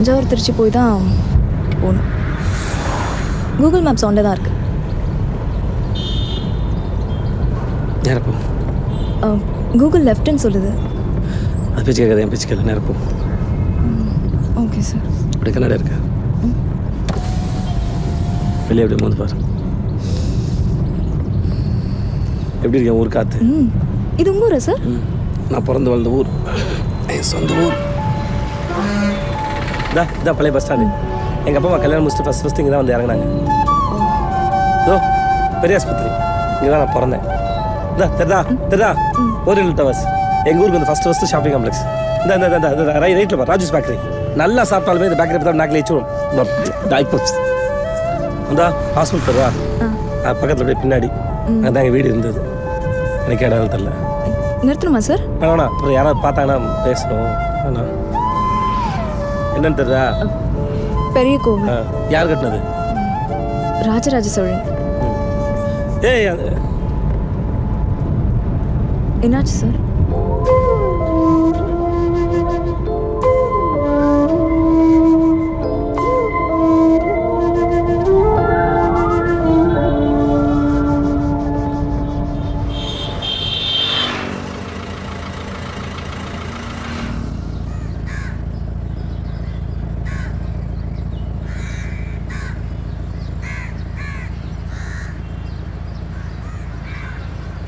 தஞ்சாவூர் திருச்சி போய் தான் போகணும். கூகுள் மேப்ஸ் ஒன்ல தான் இருக்கு. நேரப்போ கூகுள் லெஃப்ட்னு சொல்லுது. அது பேச்சு கேட்காது, என் பேச்சு கேட்கல. நேரப்போ ஓகே சார். அப்படி கண்ணாடி இருக்கா? வெளியே எப்படி வந்து பாரு. எப்படி இருக்கேன் ஊர் காற்று? இது உங்கள் ஊரா சார்? நான் பிறந்து வளர்ந்த ஊர், என் சொந்த ஊர். இதான் பழைய பஸ் ஸ்டாண்டு. எங்கள் அப்பா அம்மா கல்யாணம் முடிச்சுட்டு ஃபஸ்ட்டு இங்கே தான் வந்து இறங்கினாங்க. இதோ பெரிய ஆஸ்பத்திரி, இங்கே தான் நான் பிறந்தேன். தெரிதா ஓரியல் டவர்ஸ் எங்கள் ஊருக்கு வந்து ஃபஸ்ட்டு ஷாப்பிங் காம்ப்ளெக்ஸ். இந்த ரைட்டில் பார், ராஜூஸ் பேக்கரி. நல்லா சாப்பிட்டாலுமே இந்த பேக்கரி பார்த்தா நாக்கில் வச்சுடும். டைப்பர்ஸ் அந்த ஹாஸ்பிட்டல் தருவா பக்கத்தில் அப்படியே பின்னாடி அதான் எங்கள் வீடு இருந்தது. எனக்கு இடம் தெரில. நிறுத்தணுமா சார்? வேணா, அப்புறம் யாராவது பார்த்தாங்கன்னா பேசணும். வேணா, என்னன்னு தெரியுதா? பெரிய கோவில். யார் கட்டினது? ராஜராஜ சோழன். ஏய், என்னாச்சு சார்?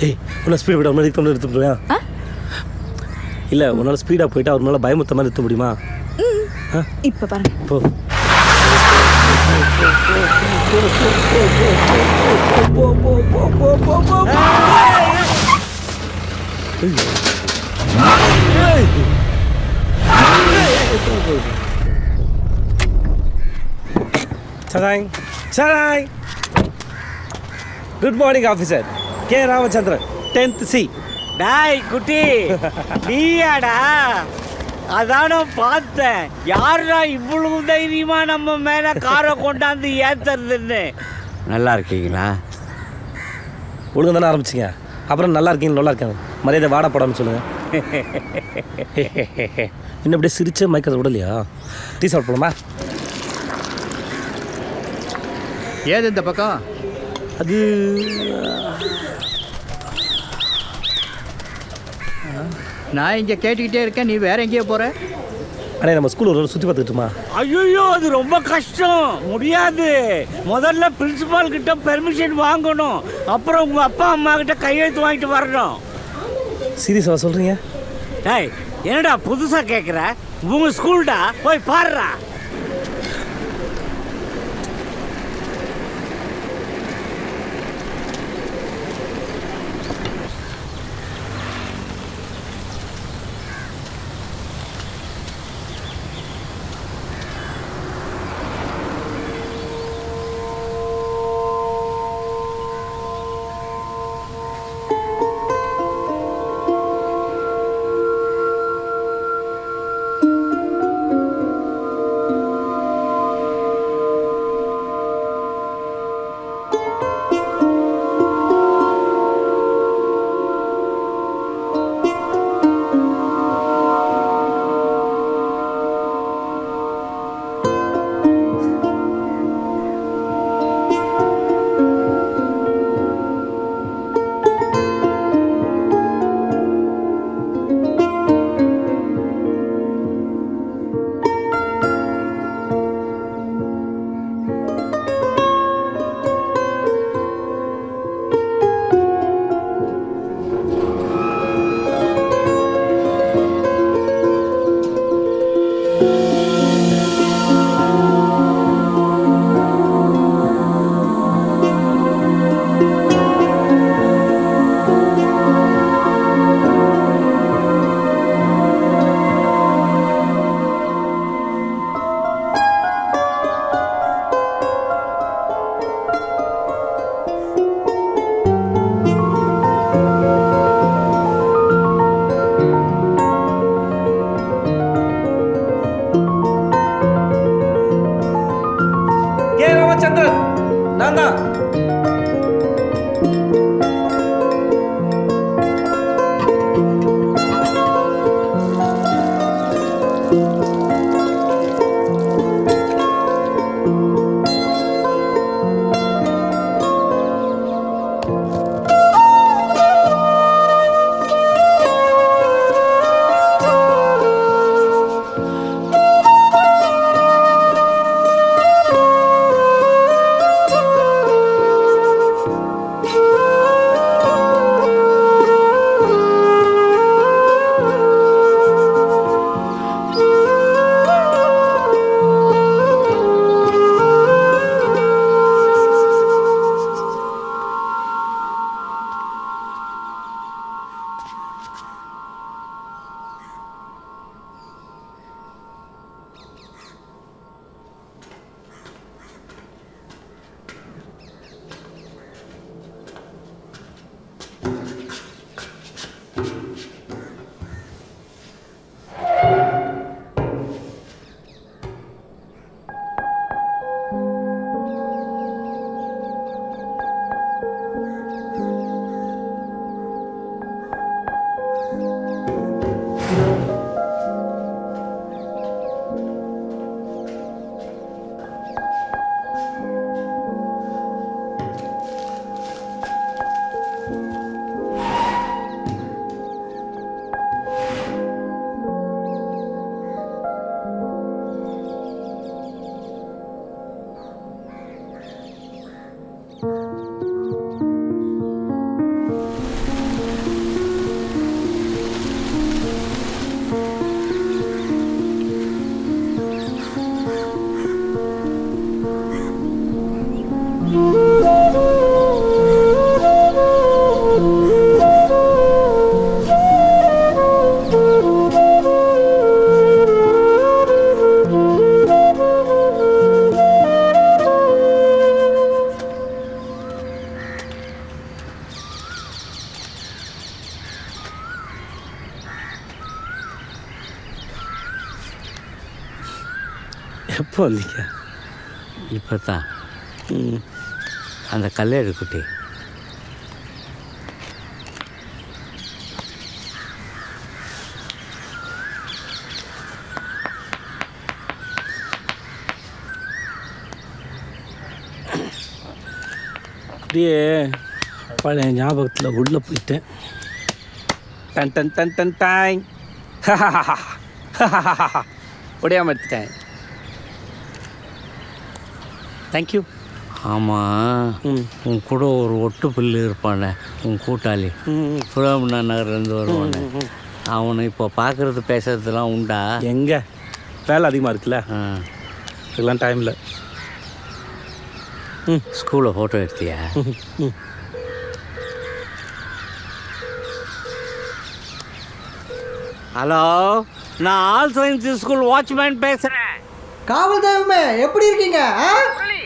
ஏய், உன்னால் ஸ்பீடு போய்ட்டு ஒரு மாதிரி நிறுத்த முடியா? இல்லை, உன்னால் ஸ்பீடாக போயிட்டு அவர் மேலே பயமுத்த மாதிரி நிறுத்த முடியுமா? இப்போ பாருங்க. போ. சதாய் சதாய். Good morning officer K Ramachandran, 10th C. டாய் குட்டி, நீயாடா? அதான பார்த்தேன். யாரா இவ்வளவு தைரியமா நம்ம மேல காரை கொண்டாந்து ஏத்துறதுன்னு. நல்லா இருக்கீங்களா? ஒழுங்கு தானே ஆரம்பிச்சிங்க, அப்புறம் நல்லா இருக்கீங்க நல்லா இருக்காங்க. மரியாதை வாடா போடான்னு சொல்லுங்கள். இன்னும் அப்படியே சிரிச்சு மயக்கத்தை விடலையா? டீ சாப்பிட போகலாமா? ஏது இந்த பக்கம்? அது நான் இங்கே கேட்டுக்கிட்டே இருக்கேன், நீ வேற எங்கேயோ போகிற? அண்ணே, நம்ம ஸ்கூல் ஒரு சுற்றி பார்த்துக்கிட்டுமா? ஐயோ, அது ரொம்ப கஷ்டம், முடியாது. முதல்ல பிரின்சிபால் கிட்ட பெர்மிஷன் வாங்கணும், அப்புறம் உங்க அப்பா அம்மா கிட்ட கையெழுத்து வாங்கிட்டு வரணும். சீரியஸாக சொல்கிறீங்க? டேய், என்னடா புதுசா கேட்குற? உங்க ஸ்கூல்டா, போய் பாருடா. ராமச்சந்திரன் நான் தான். எப்போ வந்தீங்க? இப்போ தான் ம். அந்த கல்லேடு குட்டி அப்படியே பழைய ஞாபகத்தில் உள்ளே போயிட்டேன். டன் டன் டன் டன் டாய் உடையாம எடுத்துட்டேன். தேங்க்யூ. ஆமாம், ம். உன் கூட ஒரு ஒட்டு புல்லு இருப்பானே, உன் கூட்டாளி சுரமணா நகர்லேருந்து வருவானே, அவனை இப்போ பார்க்குறது பேசுறதுலாம் உண்டா? எங்கே வேலை அதிகமாக இருக்குல்ல, ஆ. அதுக்கெல்லாம் டைம் இல்லை. ஸ்கூலில் ஃபோட்டோ எடுத்தியா? ஹலோ, நான் ஆல் சயின்ஸ் ஸ்கூல் வாட்ச்மேன் பேசுகிறேன். காவல் தெய்வமே எப்படி இருக்கீங்க?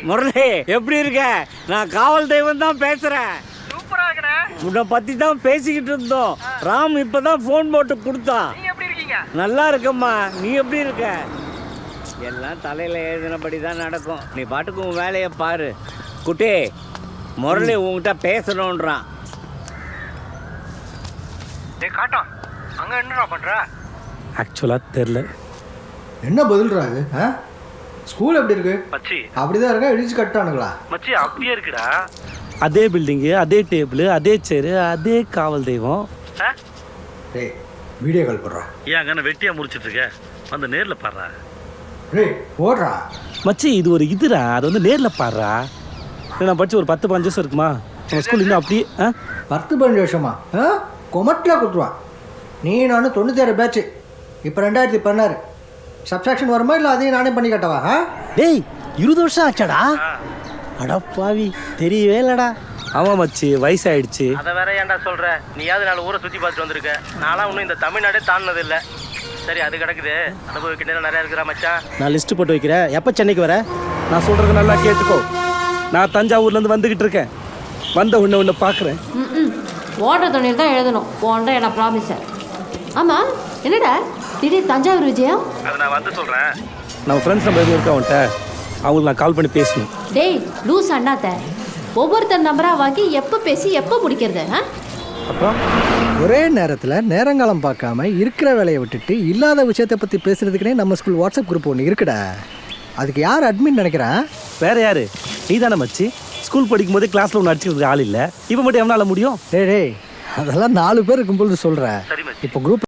முரளி எப்படி இருக்க? நான் காவல் தெய்வம் தான் பேசுகிறேன். உன்னை பற்றி தான் பேசிக்கிட்டு இருந்தோம். ராம் இப்போ தான் ஃபோன் போட்டு கொடுத்தான். நல்லா இருக்கம்மா, நீ எப்படி இருக்க? எல்லாம் தலையில் எழுதினபடி தான் நடக்கும். நீ பாட்டுக்கு உன் வேலையை பாரு. குட்டி, முரளி உங்ககிட்ட பேசணுன்றான். காட்டான் அங்க என்னடா பண்ற? ஆக்சுவலாக தெரில. என்ன பதில்றாங்க? ஸ்கூல் எப்படி இருக்கு? மச்சி அப்படிதான் இருக்கா? இடிச்சு கட்டானுங்களா? மச்சி அப்படியே இருக்குடா. அதே பில்டிங்கு, அதே டேபிள், அதே சேரு, அதே காவல் தெய்வம். டேய் வீடியோ கால் போடுறா. ஏன் அங்கே வெட்டியா முடிச்சிட்டு இருக்க? வந்து நேரில் பாடுறா. டேய் போடுறா. மச்சி இது ஒரு இதுடா, அது வந்து நேரில் பாடுறா. நான் படித்து ஒரு 10-15 வருஷம் இருக்குமா நம்ம ஸ்கூல் இன்னும் அப்படியே. 10-15 வருஷமா? கொமட்டில் கொடுத்துருவான். நீ நானும் 96 பேட்ச், இப்போ 2016. சப்ஸ்ட்ராக்ஷன் வருமா இல்லை அதையும் நானே பண்ணி கட்டவா? டேய் 20 வருஷம் ஆச்சாடா? அடப்பாவி, தெரியவே இல்லடா. ஆமாம் மச்சி, வயசாயிடுச்சு. அதை வேற ஏன்டா சொல்ற? நீயாவது 4 ஊரை சுற்றி பார்த்துட்டு வந்திருக்க. நான்லாம் இன்னும் இந்த தமிழ்நாடே தாண்டினது இல்லை. சரி, அது கிடக்குது. அனுபவிக்க நேரம் நிறையா இருக்கிறா மச்சான். நான் லிஸ்ட்டு போட்டு வைக்கிறேன். எப்போ சென்னைக்கு வர? நான் சொல்கிறது நல்லா கேட்டுக்கோ. நான் தஞ்சாவூர்லேருந்து வந்துக்கிட்டு இருக்கேன். வந்த ஒன்று பார்க்குறேன். ஓட்டர் துணியில் தான் எழுதணும். போன்ற என்ன ப்ராமிஸர். ஆமாம், என்னடா திடீர் தஞ்சாவூர் விஜயம்? அதை நான் வந்து சொல்கிறேன். நம்ம ஃப்ரெண்ட்ஸ் நம்பர் எதுவும் இருக்கா அவன்கிட்ட? அவங்களுக்கு நான் கால் பண்ணி பேசணும். டேய் லூஸ் அண்ணாத்த, ஒவ்வொருத்தர் நம்பராக வாங்கி எப்போ பேசி எப்போ முடிக்கிறது? அப்புறம் ஒரே நேரத்தில் நேரங்காலம் பார்க்காம இருக்கிற வேலையை விட்டுட்டு இல்லாத விஷயத்தை பற்றி பேசுறதுக்குனே நம்ம ஸ்கூல் வாட்ஸ்அப் குரூப் ஒன்று இருக்குடா. அதுக்கு யார் அட்மின் நினைக்கிறேன்? வேற யாரு? நீ தானே மச்சி. ஸ்கூல் படிக்கும் போதே கிளாஸில் ஒன்று அடிச்சுக்கிறதுக்கு ஆள் இல்லை. இப்போ மட்டும் எவனால முடியும்? டேய் அதெல்லாம் 4 பேர் இருக்கும்போது சொல்கிறேன். இப்போ குரூப்